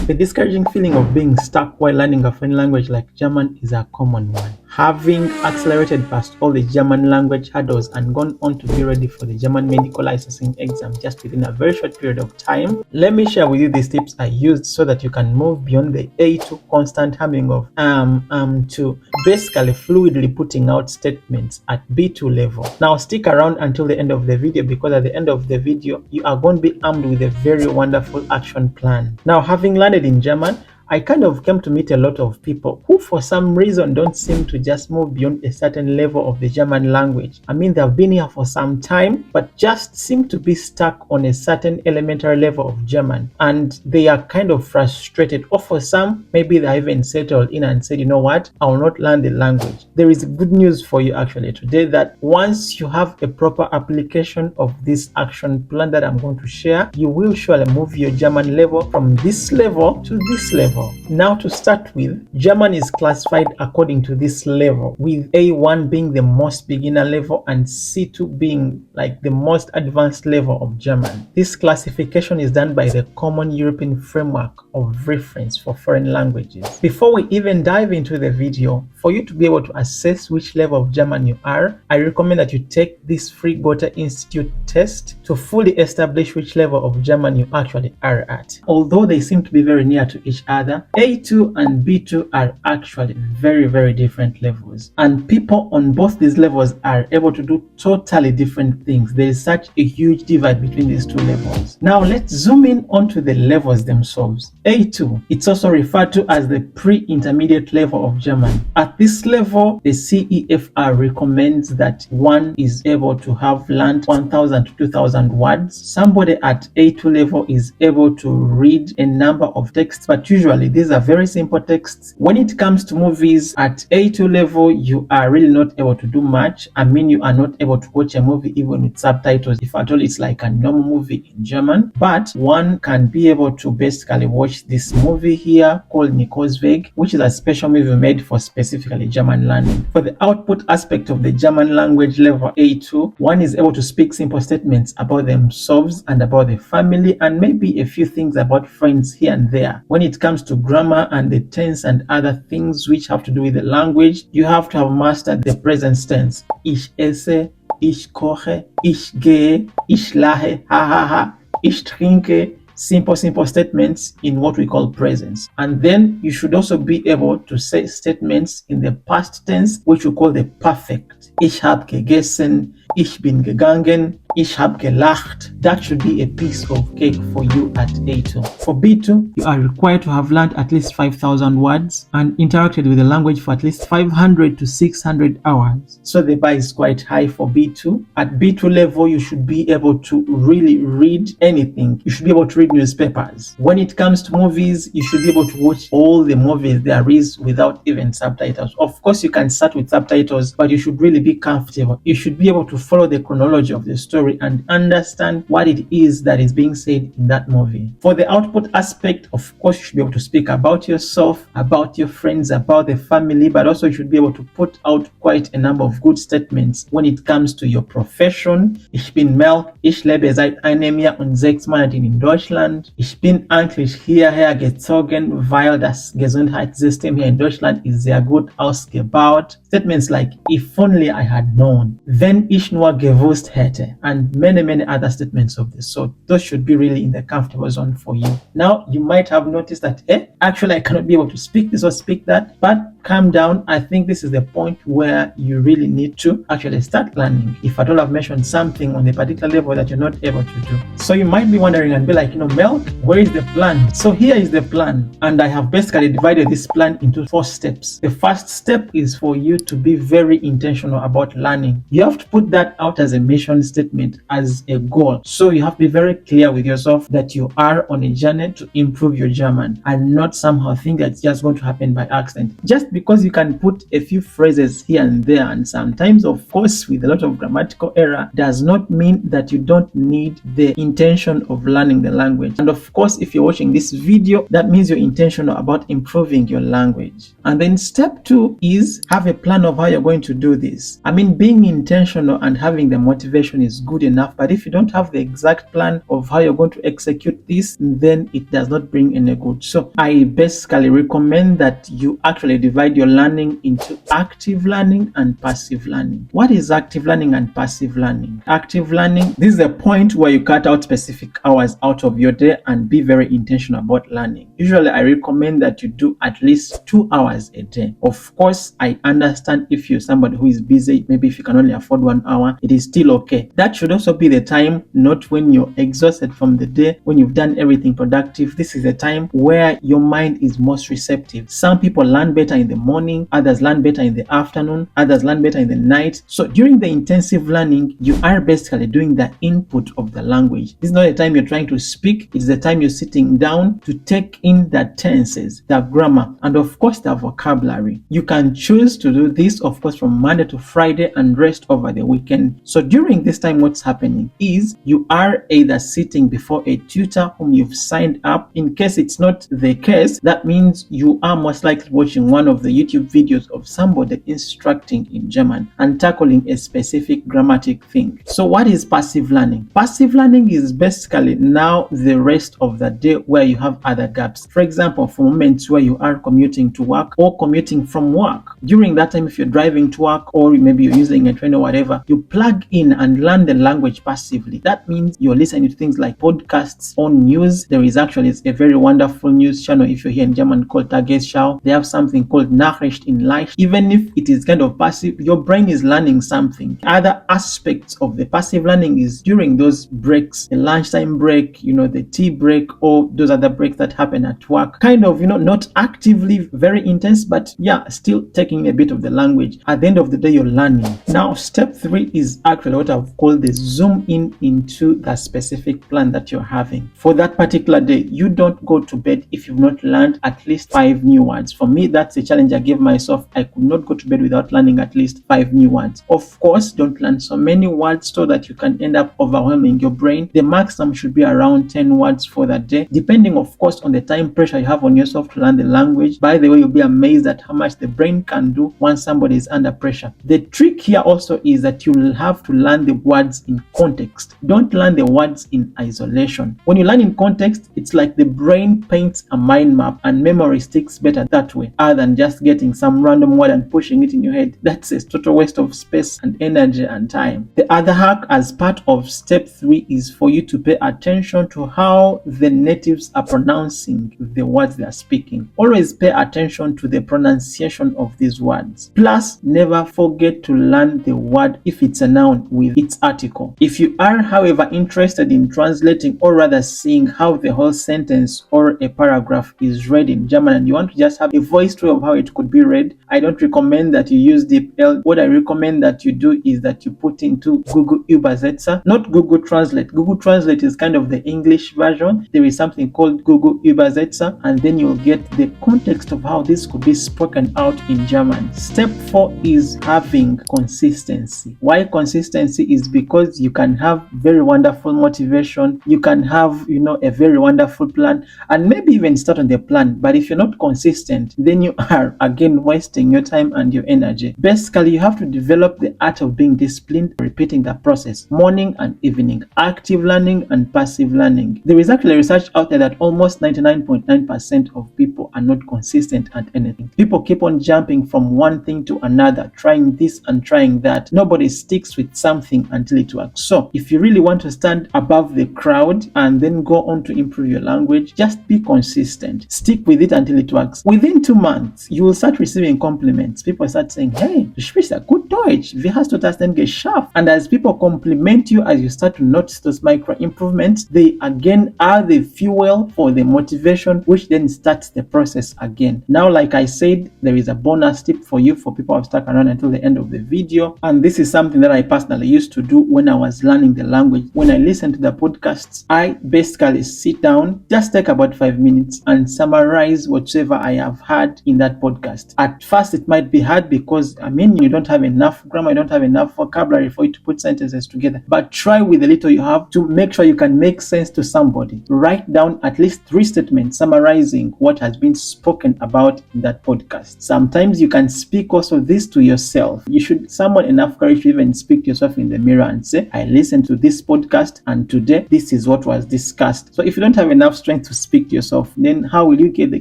The discouraging feeling of being stuck while learning a foreign language like German is a common one. Having accelerated past all the German language hurdles and gone on to be ready for the German medical licensing exam just within a very short period of time, let me share with you these tips I used so that you can move beyond the A2 constant humming of to basically fluidly putting out statements at B2 level. Now stick around until the end of the video, because at the end of the video you are going to be armed with a very wonderful action plan. Now, having landed in German, I kind of came to meet a lot of people who for some reason don't seem to just move beyond a certain level of the German language. I mean, they've been here for some time, but just seem to be stuck on a certain elementary level of German, and they are kind of frustrated. Or for some, maybe they even settled in and said, you know what, I will not learn the language. There is good news for you actually today, that once you have a proper application of this action plan that I'm going to share, you will surely move your German level from this level to this level. Now, to start with, German is classified according to this level, with A1 being the most beginner level and C2 being like the most advanced level of German. This classification is done by the Common European Framework of Reference for Foreign Languages. Before we even dive into the video, for you to be able to assess which level of German you are, I recommend that you take this free Goethe Institute test to fully establish which level of German you actually are at. Although they seem to be very near to each other, A2 and B2 are actually very, very different levels, and people on both these levels are able to do totally different things. There is such a huge divide between these two levels. Now let's zoom in onto the levels themselves. A2, it's also referred to as the pre-intermediate level of German. At this level, the CEFR recommends that one is able to have learned 1,000 to 2,000 words. Somebody at A2 level is able to read a number of texts, but usually these are very simple texts. When it comes to movies at A2 level, you are really not able to do much. I mean, you are not able to watch a movie even with subtitles, if at all it's like a normal movie in German. But one can be able to basically watch this movie here called Nikosweg, which is a special movie made for specifically German learning. For the output aspect of the German language level A2, one is able to speak simple statements about themselves and about the family, and maybe a few things about friends here and there. When it comes to grammar and the tense and other things which have to do with the language, you have to have mastered the present tense. Ich esse, ich koche, ich gehe, ich lache, ha ha ha, ich trinke. Simple statements in what we call presence. And then you should also be able to say statements in the past tense, which we call the perfect. Ich habe gegessen, ich bin gegangen, ich habe gelacht. That should be a piece of cake for you at A2. For B2, you are required to have learned at least 5,000 words and interacted with the language for at least 500 to 600 hours. So the bar is quite high for B2. At B2 level, you should be able to really read anything. You should be able to read newspapers. When it comes to movies, you should be able to watch all the movies there is without even subtitles. Of course, you can start with subtitles, but you should really be comfortable. You should be able to follow the chronology of the story and understand what it is that is being said in that movie. For the output aspect, of course, you should be able to speak about yourself, about your friends, about the family, but also you should be able to put out quite a number of good statements when it comes to your profession. Ich bin Mel, ich lebe seit einem Jahr und 6 Monaten in Deutschland. Ich bin eigentlich hierher gezogen, weil das Gesundheitssystem hier in Deutschland ist sehr gut ausgebaut. Statements like, if only I had known, wenn ich nur gewusst hätte, and many other statements of this sort. Those should be really in the comfortable zone for you. Now, you might have noticed that, actually I cannot be able to speak this or speak that, but calm down. I think this is the point where you really need to actually start learning. If at all I've mentioned something on a particular level that you're not able to do. So you might be wondering and be like, Mel, where is the plan? So here is the plan. And I have basically divided this plan into 4 steps. The first step is for you to be very intentional about learning. You have to put that out as a mission statement, as a goal. So you have to be very clear with yourself that you are on a journey to improve your German and not somehow think that it's just going to happen by accident. Just because you can put a few phrases here and there, and sometimes, of course, with a lot of grammatical error, does not mean that you don't need the intention of learning the language. And of course, if you're watching this video, that means you're intentional about improving your language. And then step 2 is have a plan of how you're going to do this. I mean, being intentional and having the motivation is good enough, but if you don't have the exact plan of how you're going to execute this, then it does not bring any good. So I basically recommend that you actually divide your learning into active learning and passive learning. What is active learning and passive learning? Active learning, this is a point where you cut out specific hours out of your day and be very intentional about learning. Usually I recommend that you do at least 2 hours a day. Of course, I understand if you're somebody who is busy, maybe if you can only afford 1 hour, it is still okay. That should also be the time, not when you're exhausted from the day, when you've done everything productive. This is the time where your mind is most receptive. Some people learn better in the morning, others learn better in the afternoon, others learn better in the night. So during the intensive learning, you are basically doing the input of the language. This is not the time you're trying to speak, it's the time you're sitting down to take in the tenses, the grammar, and of course the vocabulary. You can choose to do this, of course, from Monday to Friday and rest over the weekend. So during this time, what's happening is you are either sitting before a tutor whom you've signed up. In case it's not the case, that means you are most likely watching one of the YouTube videos of somebody instructing in German and tackling a specific grammatic thing. So what is passive learning? Passive learning is basically now the rest of the day where you have other gaps. For example, for moments where you are commuting to work or commuting from work. During that time, if you're driving to work or maybe you're using a train or whatever, you plug in and learn the language passively. That means you're listening to things like podcasts on news. There is actually a very wonderful news channel if you're here in German called Tagesschau. They have something called Nachricht in Leicht. Even if it is kind of passive, your brain is learning something. Other aspects of the passive learning is during those breaks, the lunchtime break, the tea break, or those other breaks that happen at work. Kind of, not actively very intense, but yeah, still taking a bit of the language. At the end of the day, you're learning. Now, step 3 is actually what I've called the zoom in into the specific plan that you're having. For that particular day, you don't go to bed if you've not learned at least 5 new words. For me, that's a challenge I gave myself. I could not go to bed without learning at least 5 new words. Of course, don't learn so many words so that you can end up overwhelming your brain. The maximum should be around 10 words for that day, depending, of course, on the time pressure you have on yourself to learn the language. By the way, you'll be amazed at how much the brain can do once somebody is under pressure. The trick here also is that you'll have to learn the words in context. Don't learn the words in isolation. When you learn in context, it's like the brain paints a mind map and memory sticks better that way, other than just getting some random word and pushing it in your head. That's a total waste of space and energy and time. The other hack as part of step 3 is for you to pay attention to how the natives are pronouncing the words they are speaking. Always pay attention to the pronunciation of these words. Plus, never forget to learn the word if it's a noun with its article. If you are, however, interested in translating or rather seeing how the whole sentence or a paragraph is read in German and you want to just have a voiced way of how it could be read, I don't recommend that you use DeepL. What I recommend that you do is that you put into Google Übersetzer, not Google Translate. Google Translate is kind of the English version. There is something called Google Übersetzer, and then you'll get the context of how this could be spoken out in German. Step 4 is having consistency. Why consistency? Is because you can have very wonderful motivation, you can have a very wonderful plan, and maybe even start on the plan, but if you're not consistent, then you are again wasting your time and your energy. Basically, you have to develop the art of being disciplined, repeating the process morning and evening, active learning and passive learning. There is actually research out there that almost 99.9% of people are not consistent at anything. People keep on jumping from one thing to another, trying this and trying that. Nobody sticks with something until it works. So if you really want to stand above the crowd and then go on to improve your language, just be consistent. Stick with it until it works. Within 2 months, you will start receiving compliments. People start saying, hey, du sprichst ja gut Deutsch. Wie hast du das denn geschafft? And as people compliment you, as you start to notice those micro improvements, they again are the fuel for the motivation, which then starts the process process again. Now, like I said, there is a bonus tip for you for people who have stuck around until the end of the video, and this is something that I personally used to do when I was learning the language. When I listen to the podcasts, I basically sit down, just take about 5 minutes and summarize whatever I have heard in that podcast. At first it might be hard because you don't have enough grammar, you don't have enough vocabulary for you to put sentences together, but try with the little you have to make sure you can make sense to somebody. Write down at least 3 statements summarizing what has been spoken about in that podcast. Sometimes you can speak also this to yourself. You should summon enough courage to even speak to yourself in the mirror and say, I listened to this podcast and today this is what was discussed. So if you don't have enough strength to speak to yourself, then how will you get the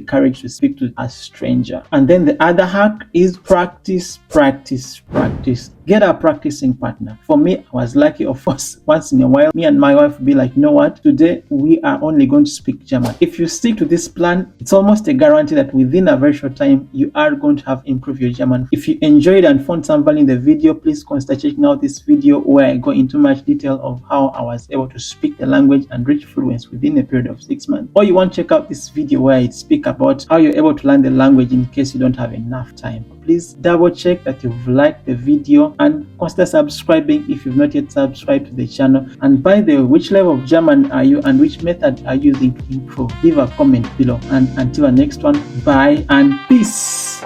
courage to speak to a stranger? And then the other hack is practice. Get a practicing partner. For me, I was lucky, of course, once in a while, me and my wife would be like, you know what, today we are only going to speak German. If you stick to this plan, it's almost a guarantee that within a very short time, you are going to have improved your German. If you enjoyed and found some value in the video, please consider checking out this video where I go into much detail of how I was able to speak the language and reach fluency within a period of 6 months. Or you want to check out this video where I speak about how you're able to learn the language in case you don't have enough time. Please double check that you've liked the video and consider subscribing if you've not yet subscribed to the channel. And by the way, which level of German are you and which method are you using to improve? Leave a comment below. And until our next one, bye and peace.